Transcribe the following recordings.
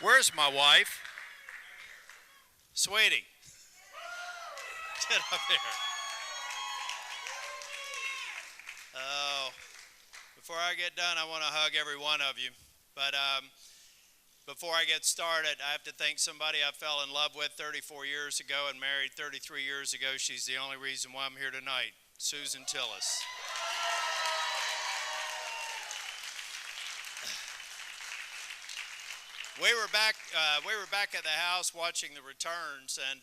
Where's my wife? Sweetie. Get up here. Oh, before I get done, I want to hug every one of you. But before I get started, I have to thank somebody I fell in love with 34 years ago and married 33 years ago. She's the only reason why I'm here tonight, Thom Tillis. We were back at the house watching the returns, and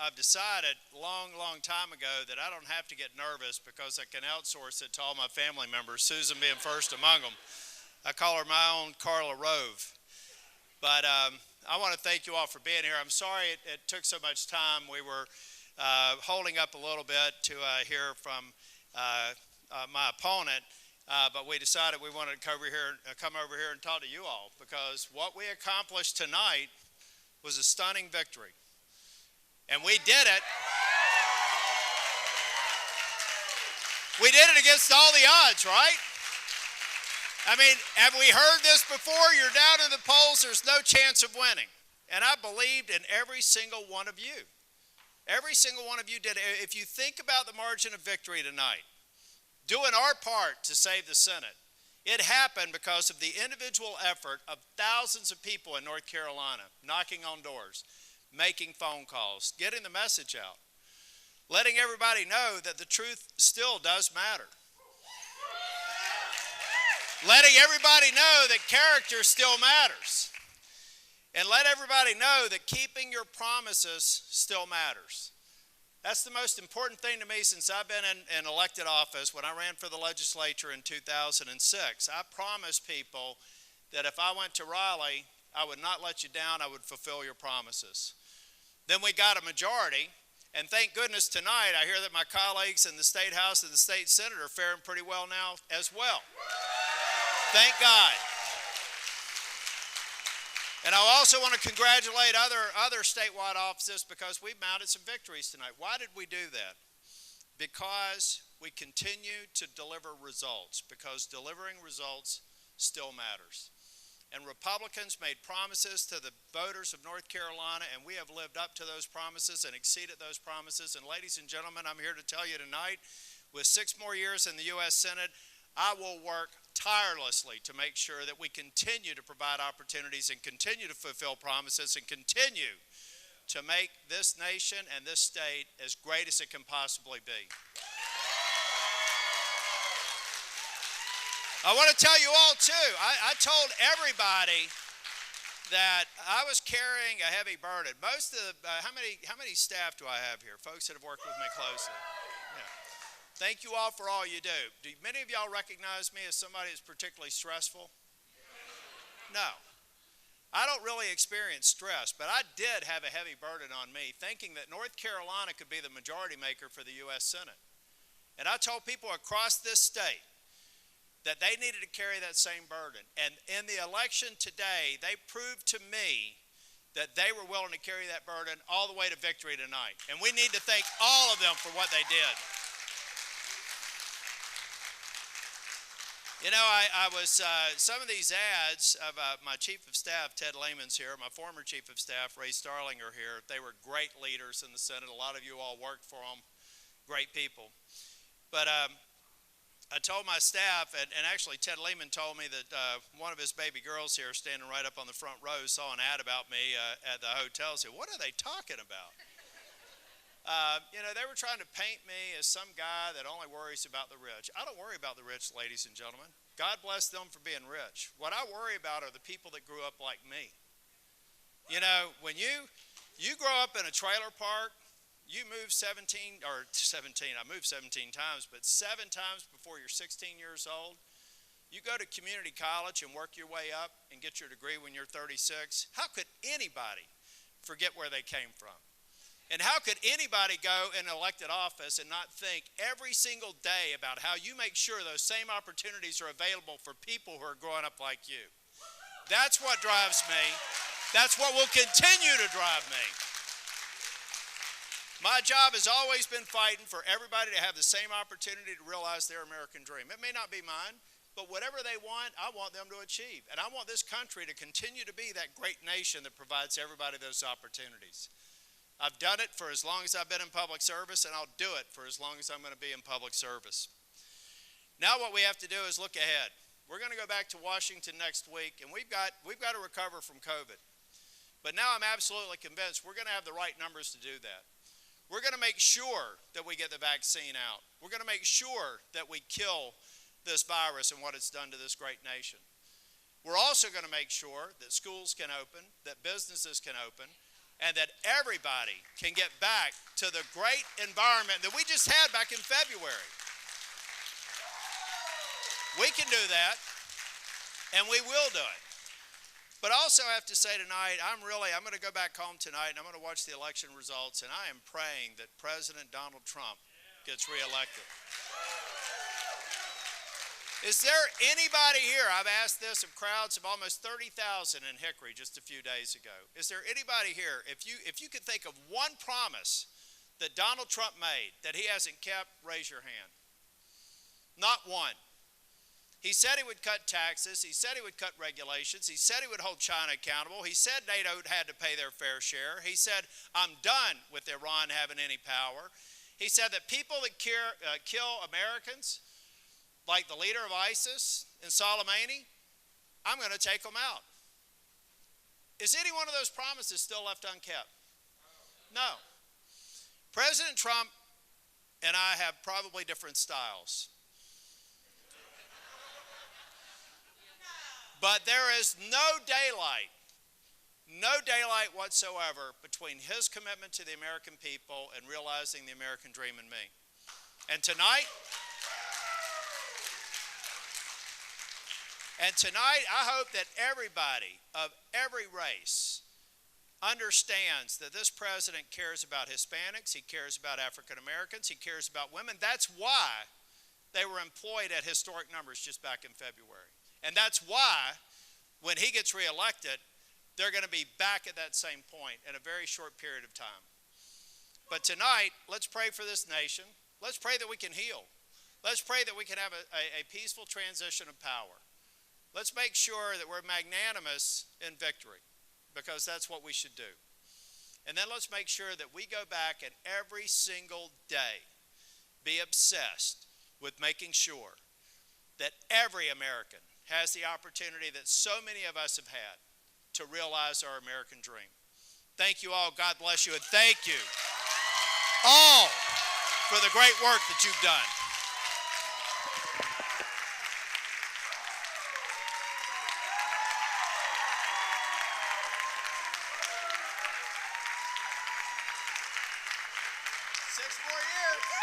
I've decided long time ago that I don't have to get nervous because I can outsource it to all my family members, Susan being first among them. I call her my own Carla Rove. But I want to thank you all for being here. I'm sorry it took so much time. We were holding up a little bit to hear from my opponent. But we decided we wanted to come over here and talk to you all because what we accomplished tonight was a stunning victory. And we did it. We did it against all the odds, right? I mean, have we heard this before? You're down in the polls, there's no chance of winning. And I believed in every single one of you. Every single one of you did it. If you think about the margin of victory tonight, doing our part to save the Senate. It happened because of the individual effort of thousands of people in North Carolina, knocking on doors, making phone calls, getting the message out, letting everybody know that the truth still does matter. Letting everybody know that character still matters. And let everybody know that keeping your promises still matters. That's the most important thing to me since I've been in elected office. When I ran for the legislature in 2006, I promised people that if I went to Raleigh, I would not let you down, I would fulfill your promises. Then we got a majority, and thank goodness tonight I hear that my colleagues in the State House and the State Senate are faring pretty well now as well. Thank God. And I also want to congratulate other statewide offices because we've mounted some victories tonight. Why did we do that? Because we continue to deliver results, because delivering results still matters. And Republicans made promises to the voters of North Carolina, and we have lived up to those promises and exceeded those promises. And ladies and gentlemen, I'm here to tell you tonight, with 6 more years in the U.S. Senate, I will work tirelessly to make sure that we continue to provide opportunities and continue to fulfill promises and continue to make this nation and this state as great as it can possibly be. I want to tell you all too, I told everybody that I was carrying a heavy burden. Most of the, how many staff do I have here? Folks that have worked with me closely. Yeah. Thank you all for all you do. Do many of y'all recognize me as somebody that's particularly stressful? No. I don't really experience stress, but I did have a heavy burden on me, thinking that North Carolina could be the majority maker for the U.S. Senate. And I told people across this state that they needed to carry that same burden. And in the election today, they proved to me that they were willing to carry that burden all the way to victory tonight. And we need to thank all of them for what they did. You know, I was, some of these ads of my chief of staff, Ted Lehman's here, my former chief of staff, Ray Starling, are here. They were great leaders in the Senate. A lot of you all worked for them, great people. But I told my staff, and actually Ted Lehman told me that one of his baby girls here standing right up on the front row saw an ad about me at the hotel. Said, what are they talking about? You know, they were trying to paint me as some guy that only worries about the rich. I don't worry about the rich, ladies and gentlemen. God bless them for being rich. What I worry about are the people that grew up like me. You know, when you grow up in a trailer park, you move I moved 17 times, but 7 times before you're 16 years old. You go to community college and work your way up and get your degree when you're 36. How could anybody forget where they came from? And how could anybody go in elected office and not think every single day about how you make sure those same opportunities are available for people who are growing up like you? That's what drives me. That's what will continue to drive me. My job has always been fighting for everybody to have the same opportunity to realize their American dream. It may not be mine. But whatever they want, I want them to achieve. And I want this country to continue to be that great nation that provides everybody those opportunities. I've done it for as long as I've been in public service, and I'll do it for as long as I'm going to be in public service. Now what we have to do is look ahead. We're going to go back to Washington next week, and we've got to recover from COVID. But now I'm absolutely convinced we're going to have the right numbers to do that. We're going to make sure that we get the vaccine out. We're going to make sure that we kill this virus and what it's done to this great nation. We're also going to make sure that schools can open, that businesses can open, and that everybody can get back to the great environment that we just had back in February. We can do that, and we will do it. But I also have to say tonight, I'm going to go back home tonight, and I'm going to watch the election results, and I am praying that President Donald Trump gets reelected. Is there anybody here, I've asked this of crowds of almost 30,000 in Hickory just a few days ago. Is there anybody here, if you could think of one promise that Donald Trump made that he hasn't kept, raise your hand. Not one. He said he would cut taxes. He said he would cut regulations. He said he would hold China accountable. He said NATO had to pay their fair share. He said, I'm done with Iran having any power. He said that people that kill Americans, like the leader of ISIS in Soleimani, I'm going to take them out. Is any one of those promises still left unkept? No. President Trump and I have probably different styles. But there is no daylight whatsoever between his commitment to the American people and realizing the American dream in me. And tonight, I hope that everybody of every race understands that this president cares about Hispanics, he cares about African Americans, he cares about women. That's why they were employed at historic numbers just back in February. And that's why, when he gets reelected, they're going to be back at that same point in a very short period of time. But tonight, let's pray for this nation. Let's pray that we can heal. Let's pray that we can have a peaceful transition of power. Let's make sure that we're magnanimous in victory, because that's what we should do. And then let's make sure that we go back and every single day be obsessed with making sure that every American has the opportunity that so many of us have had to realize our American dream. Thank you all. God bless you. And thank you all for the great work that you've done. Six more years.